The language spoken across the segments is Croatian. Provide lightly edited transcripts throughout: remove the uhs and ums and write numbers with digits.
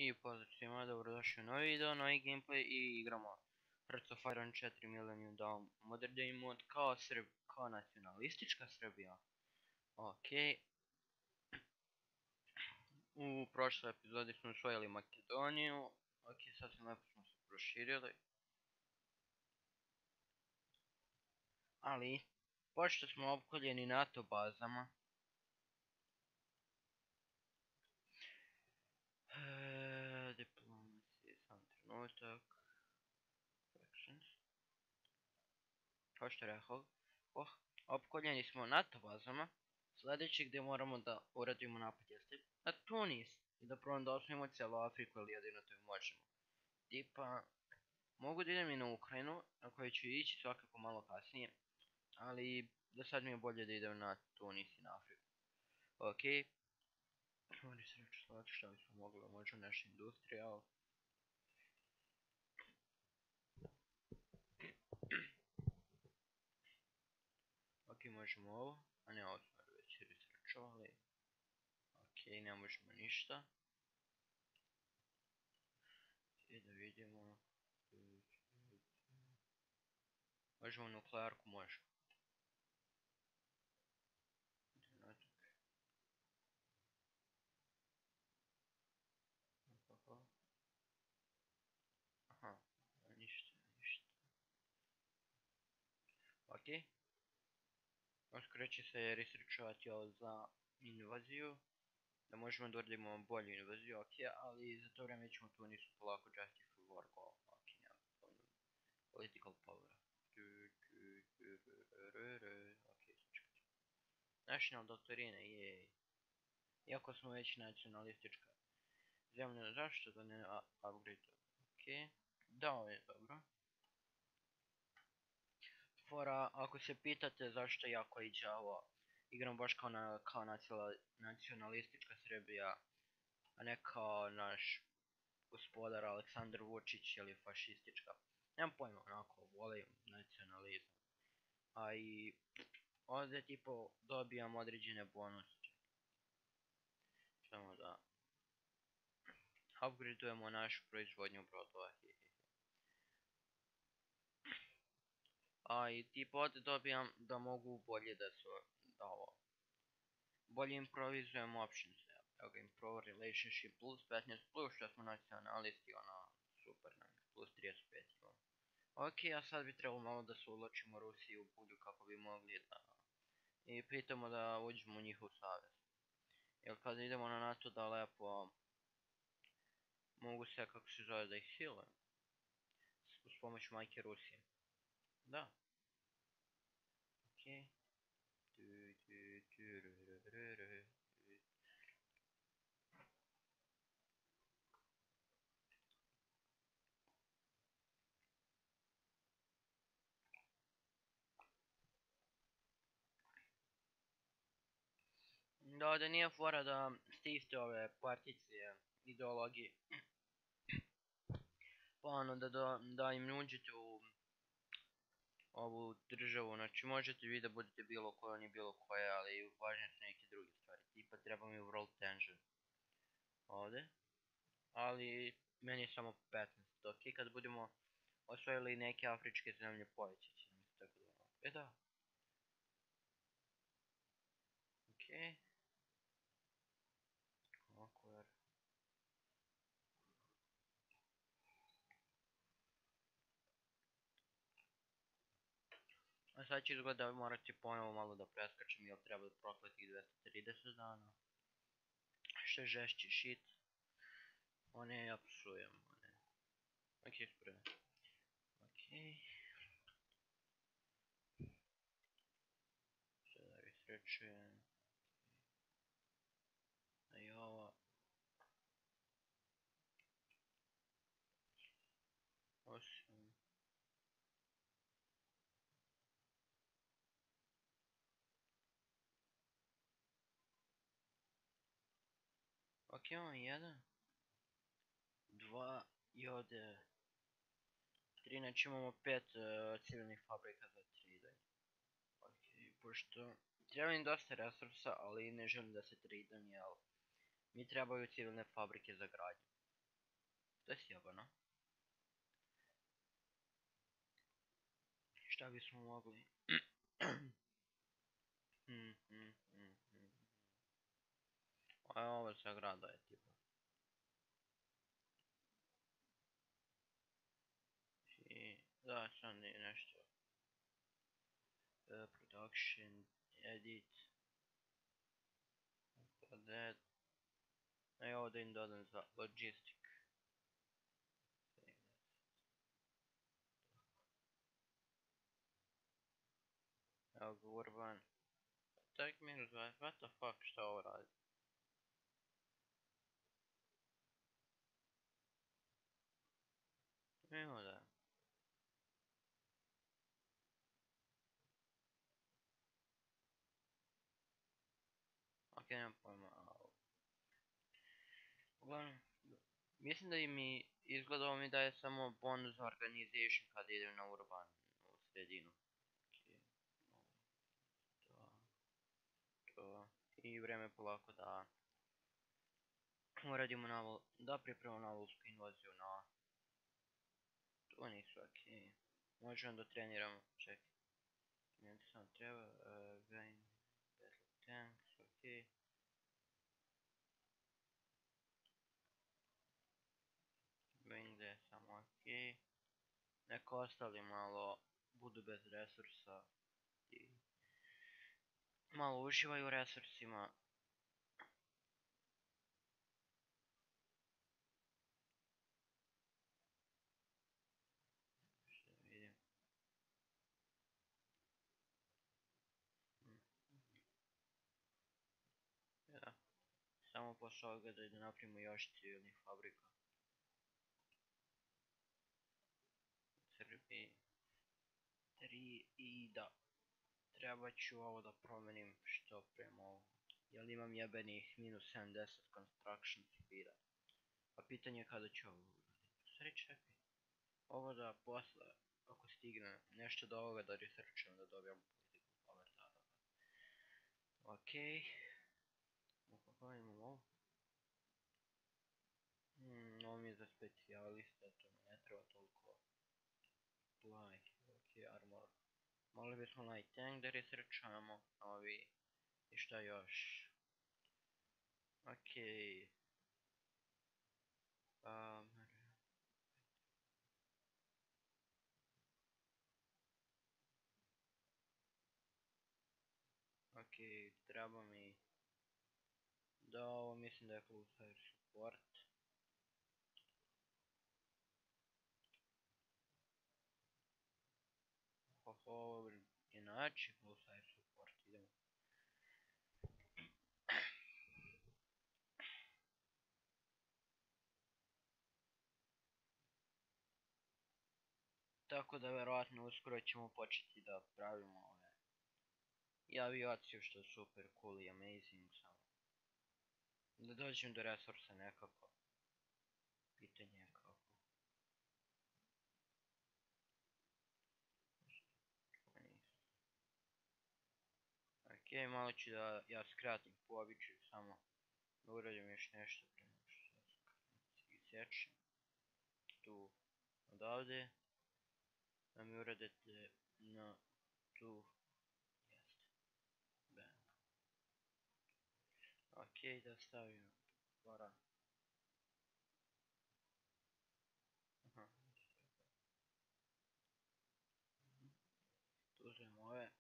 I pozdrav svima, dobrodošli u novi video, novi gameplay i igramo Hearts of Iron 4 Millennium Dawn Modern Day mod kao nacionalistička Srbija. Ok. U prošloj epizodi smo osvojili Makedoniju. Ok, sad lepo smo se proširili. Ali, pošto smo opkoljeni NATO bazama, diplomacy, sam trenutak. Factions. Kao što rekao, opkoljeni smo NATO bazama. Sljedeći gdje moramo da uradimo napad jeste na Tunis i da probamo da osvojimo cijelu Afriku ili jedino to možemo. Tipa, mogu da idem i na Ukrajinu, na kojoj ću ići svakako malo kasnije, ali do sad mi je bolje da idem na Tunis i na Afriku. Ok, oni se reći slati šta bismo mogli, možda naša industrija, ali... Ok, možemo ovo, a ne ovo smo već researchovali. Ok, ne možemo ništa. I da vidimo... Možemo nuklearku, možemo. Aha, ništa. Ok. Uskoro će se researchovati ovo za invaziju. Da možemo da uradimo bolju invaziju, ok, ali za to vrijeme ćemo tu nisu polako justify war goal, ok, nema problem. Political power. Ok, sačekajte. National doktorine, jej. Iako smo već nacionalistička zemlja, zašto da ne upgrade? Ok, da, ovo je dobro. Fora, ako se pitate zašto ja koji Java igram baš kao nacionalistička Srbija, a ne kao naš gospodar Aleksandar Vučić ili fašistička. Nemam pojma, onako, volim nacionalizam. A i ovdje tipo dobijam određene bonuse. Samo da upgradeujemo našu proizvodnju brodova. A i tipo ovdje dobijam da mogu bolje da se bolje improvizujem options. Evo ga, improve relationship plus 15 plus što smo nacionalisti, ono super nam je, plus 35 imamo. Ok, a sad bi trebalo malo da se uvlačimo Rusiju u bulju kako bi mogli da... I pitamo da uđemo u njihov savez. Jer kada idemo na NATO da lepo... Mogu se, kako se zove, da ih healujem. Uz pomoć majke Rusije. Da. Ok. Da, ovdje nije fora da ste iste ove particije, ideologije. Pa ono da im uđete u ovu državu, znači možete vi da budete bilo koje, oni bilo koje, ali važne su neke druge stvari. Tipa treba mi world tension. Ovdje. Ali meni je samo 15. Ok, kad budemo osvojili neke afričke zemlje povećat će nam se tako da... Da. Ok. Conquer. A sad će izgleda morati ponovo malo da preskačem jer treba prokletih 230 dana. Što je žešći shit. One ja psujem. Ok, spremno. Ok. Sada researchujem. I ovo. Awesome. Ok, imamo 1, 2 i ovdje 3, znači imamo 5 civilnih fabrika za tradanje. Ok, pošto treba im dosta resursa, ali ne želim da se tradam, jel mi trebaju civilne fabrike za gradnju. To je sjebano. Šta bismo mogli? A ovo sa grada je tipa. I da, sad je nešto. Production, edit. That. I ovdje im dodam za logistic. Evo ga Urban. Tag minus 20, what the fuck, šta ovo radi? Evo da. Ok, nemam pojma. Uglavnom, mislim da mi izgleda ovo mi daje samo bonus organization kad idem na Urban u sredinu. To. I vreme polako da uradimo da pripremimo navolsku invaziju na to nisu ok. Možemo da treniramo, čekaj. Meni samo treba Gain Battle Tanks, ok. Wing je samo ok. Neko ostali malo budu bez resursa i malo uživaju u resursima. Što vidim. Da. Samo posle ovoga da napravimo još civilnih fabrika. Srbiji. 3 i da. Treba ću ovo da promenim što prema ovo. Jer imam jebenih minus 70 construction speeda. A pitanje je kada ću ovo uraditi. Stvari čekaj. Ovo da posle, ako stigne nešto do ovoga da researchujem da dobijam political power tada. Okej. Kako imam ovo? Ovo mi je za specijaliste, to mi ne treba toliko. Ok, armor. Mogli bismo light tank da researchujemo, ovi. I šta još? Okej. Okej, treba mi. Da, ovo mislim da je close air support. Ovo je način close air support, idemo. Tako da verovatno uskoro ćemo početi da pravimo ove i aviaciju što je super cool i amazing, samo da dođem do resursa nekako. Pitanje je kako. Ok, malo ću da ja skratim po običaju, samo da uradim još nešto prema što isječem. Tu odavde. Da mi uradite na tu. Jeste. Bam. Ok, da stavim gora. Aha. Tu uzmem ove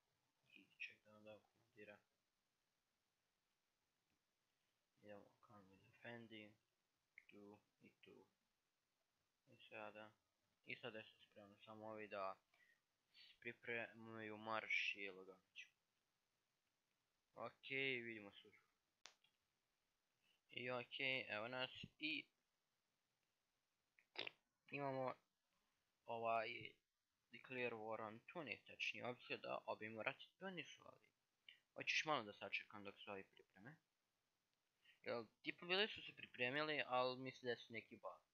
i ček da nam da komandira. Idemo kanal defending. Tu i tu. I sada. I sada se spremno samo ovi da pripremaju marš i lagano ćemo. Ok, vidimo sutra. I ok, evo nas i imamo ovaj declare war on Tunis, tačnije opcija da objavimo rat Tunisu, ali hoćeš malo da sačekam dok se ovi pripreme. Jel, tipa bili su se pripremili, ali mislim da su neki bug.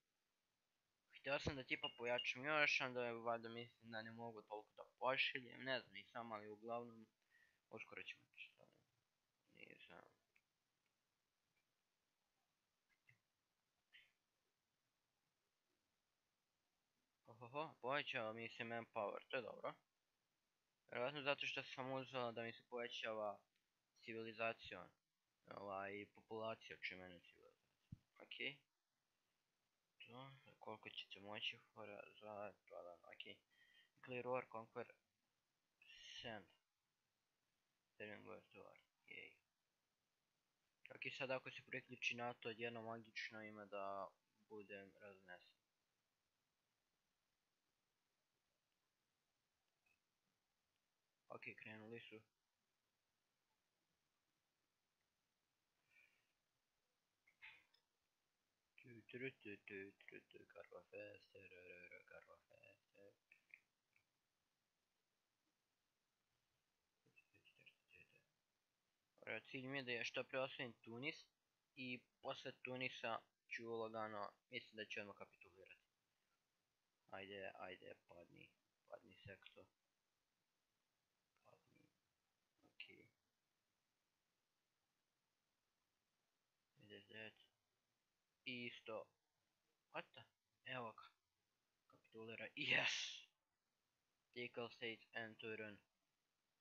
Htio sam da tipa pojačam još, onda valjda mislim da ne mogu toliko da pošiljem, ne znam nisam, ali uglavnom uskoro ćemo što nisam. Oho, povećava mi se manpower, to je dobro. Vjerojatno zato što sam uzela da mi se povećava civilizacijom. Populacija čime ne civilizacija. Ok. To, koliko ćete moći za 2 dana, ok. Clear war, conquer, send. Termin word to war, jej. Ok, sad ako se priključi na to, jedno magično ime da budem raznesen. Ok, krenuli su. Karvafester, Karvafester. Cilj mi je da što pre osvojim Tunis i posle Tunisa ću lagano, mislim da ću odmah kapitulirati. Ajde, ajde, padni sektor. Padni, ok. 59. I 100. What the? Evo ga. Kapitulira. Yes! Legal state and turn.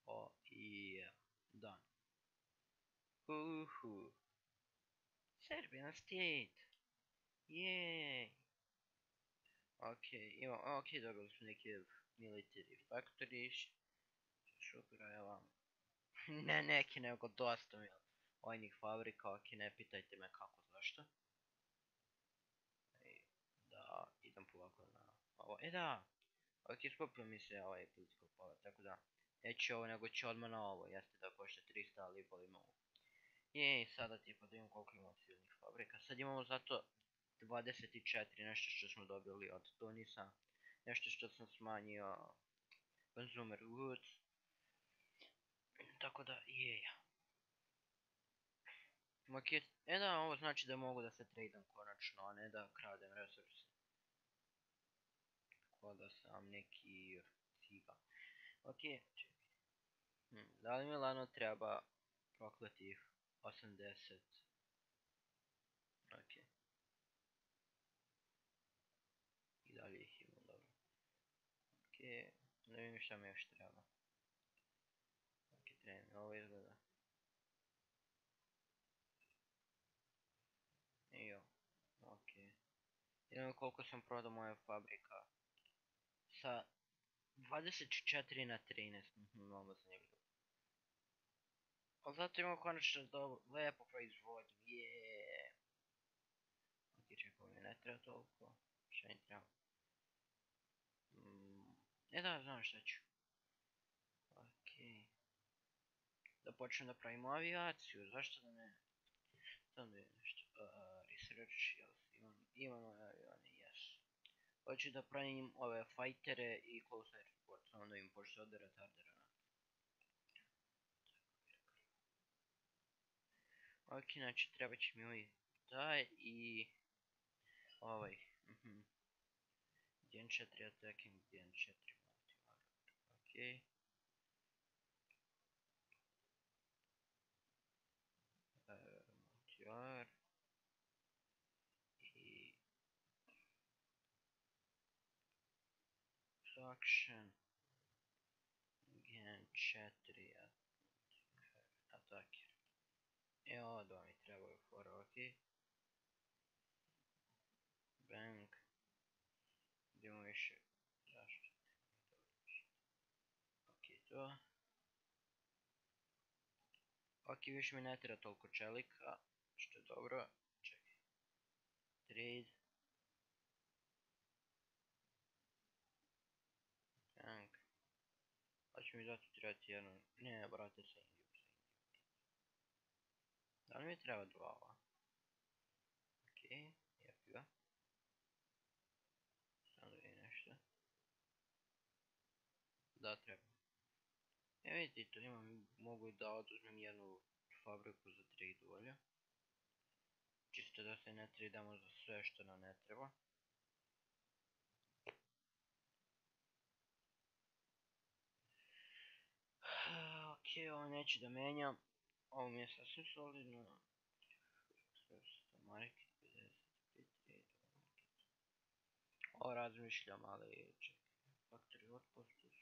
Oh, yeah. Done. Woohoo. Serbian state. Yay. Ok, ok, dobili smo neke military factories. Super, evo vam. Ne neki, nego dosta vojnih fabrika, ok, ne pitajte me kako, zašto. Da, idem polako na ovo, da. Ok, skupio mi se ovaj political power, tako da. Neću ovo, nego ću odmah na ovo, jeste da košta 300, ali volim ovo. I sada tipa da imam koliko imamo civilnih fabrika. Sad imamo zato 24, nešto što smo dobili od Tunisa. Nešto što sam smanjio consumer goods. Tako da, da, ovo znači da mogu da se tradam konačno, a ne da kradem resurse. Ko da sam neki ciga. Ok, čekaj. Da li Milano treba prokletih 80? Ok. I dalje ih imam, dobro. Ok, da vidim šta mi još treba. Ok, treba mi ovo izgleda. Jo, ok. Idemo koliko sam prodao moja fabrika. Sa 24 na 13, malo zanimljivo. Ali zato imamo konačno lepo proizvodnju, jeee. Ok, čekaj, mi ne treba toliko. Šta mi treba? Da, znam šta ću. Ok. Da počnem da pravimo avijaciju, zašto da ne? Znam da je nešto. Research, imamo avione, yes. Hoću da pravim ove fajtere i close air support, samo da im pošto od retardera. Ok, znači treba će mi ovaj taj i ovaj. Gen 4 attacking, Gen 4 multivar. Ok. Multivar. I Suction. Gen 4 attacker. Ovo dva mi trebaju for, ok. Bank. Idemo više. Zašto? Ok, to. Ok, više mi ne treba toliko čelika, što je dobro. Čekaj. Trade. Bank. Pa će mi zato trebati jedno. Ne, brate, sa Indijom. Da li mi treba dva ova? Ok, jepi ga. Samo da vidim nešto. Da, treba. Vidite, to imam, mogu da oduzmem jednu fabriku za trade volja. Čisto da se ne tradamo za sve što nam ne treba. Ok, ovo neću da menjam. Ovo mi je sasvim solidno. Ovo razmišljam, ali čekaj. Faktori otpost sve.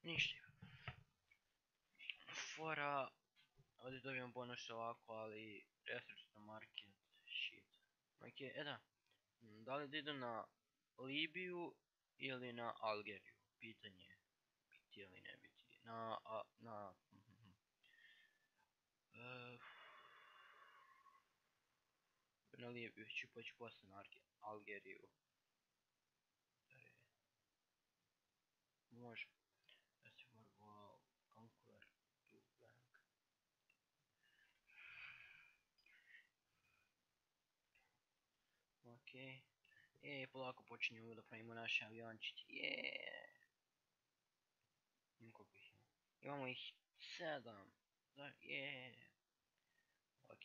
Ništa. Fora, ovdje dobijem bonus ovako, ali research na market, shit. Ok, da. Da li da idu na Libiju ili na Algeriju? Pitanje je, biti ili ne biti. Na Libiju ću poći posle na Algeriju. Može. Conquer to blank. Ok. Polako počinjemo da pravimo naše aviončiće. Koliko ih ima? Imamo ih 7. Ok.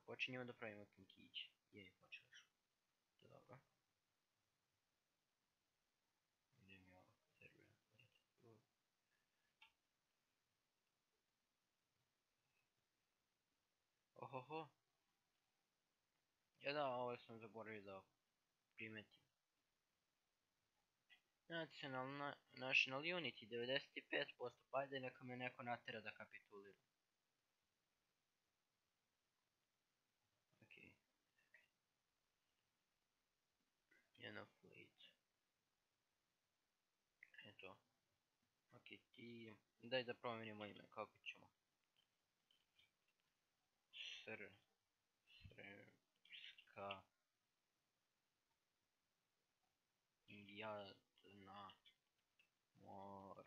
Počinjemo da pravimo tankiće. Počeli smo. To je dobro. Idem ja server. Ohoho. Da, ovo sam zaboravio da primetim. National Unity 95%, pa ajde neka me neko natera da kapituliram. Ok. Enough fleet. Eto. Ok, ti... Daj da promenimo ime, kako ćemo. Srpska jadna mornarica.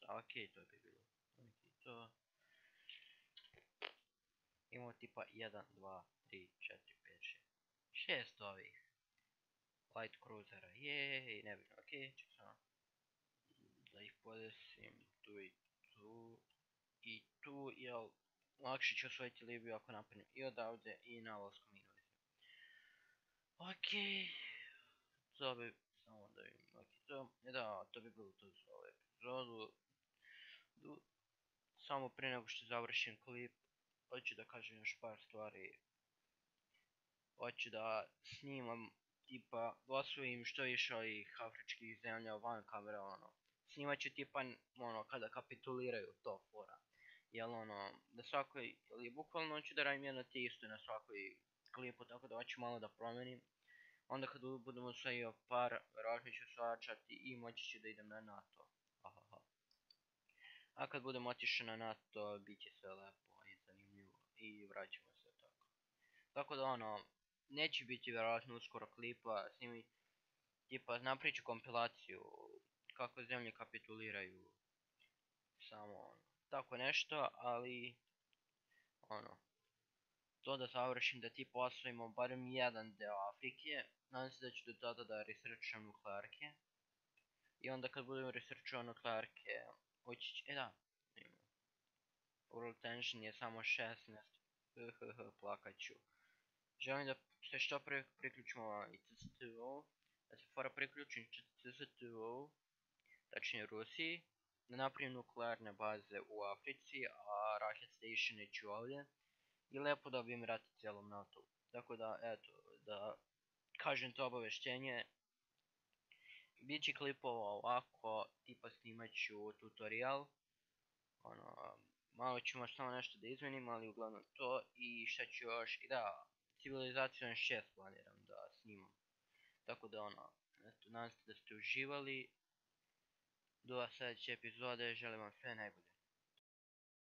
Ok, to bi bilo. To. Imamo tipa 1, 2, 3, 4, 5, 6. 6 ovih. Light cruisera. Nebitno. Ok, ček samo. Da ih podesim tu i tu. I tu, jel... Lakše ću osvojiti Libiju ako napravim i odavde i na Avalskom invaziju. Ok. To bi... Samo da vidim. Ok, to... Da, to bi bilo to za ovu epizodu. Samo prije nego što završim klip, hoću da kažem još par stvari. Hoću da snimam, tipa, osvojim što više ovih afričkih zemlja van kamere, ono. Snimat ću tipa, ono, kada kapituliraju, to fora. Jel ono, da svakoj, ili bukvalno hoću da radim jedno te isto na svakoj klipu, tako da hoću malo da promenim. Onda kad budemo osvojio par, verovatno ću svačati i moći ću da idem na NATO. A kad budem otišao na NATO, bit će sve lepo i zanimljivo i vraćamo se tako. Tako da ono, neće biti vjerojatno uskoro klipa, snimi, tipa napravit ću kompilaciju kako zemlje kapituliraju, samo ono, tako nešto, ali ono, to da završim da tipa osvojimo barem jedan deo Afrike, nadam se da ću do tada da researcham nuklearke, i onda kad budem researchao nuklearke, hoći će, da, World Tension je samo 16, plakaću. Želim da se što pre priključimo i CCTO, da se fora priključim CCTO, tačnije Rusiji, da napravim nuklearne baze u Africi, a Rocket Station ću ovdje, i lepo dobijem rat cijelom NATO. Tako da, eto, da kažem to obaveštenje, bit će klipova ovako, tipa snimat ću tutorial, ono, malo ćemo samo nešto da izmenim, ali uglavnom to, i šta ću još, i da, Civilization 6 planiram da snimam. Tako da ono, eto, nadam se da ste uživali. Do sljedeće epizode, želim vam sve najbolje.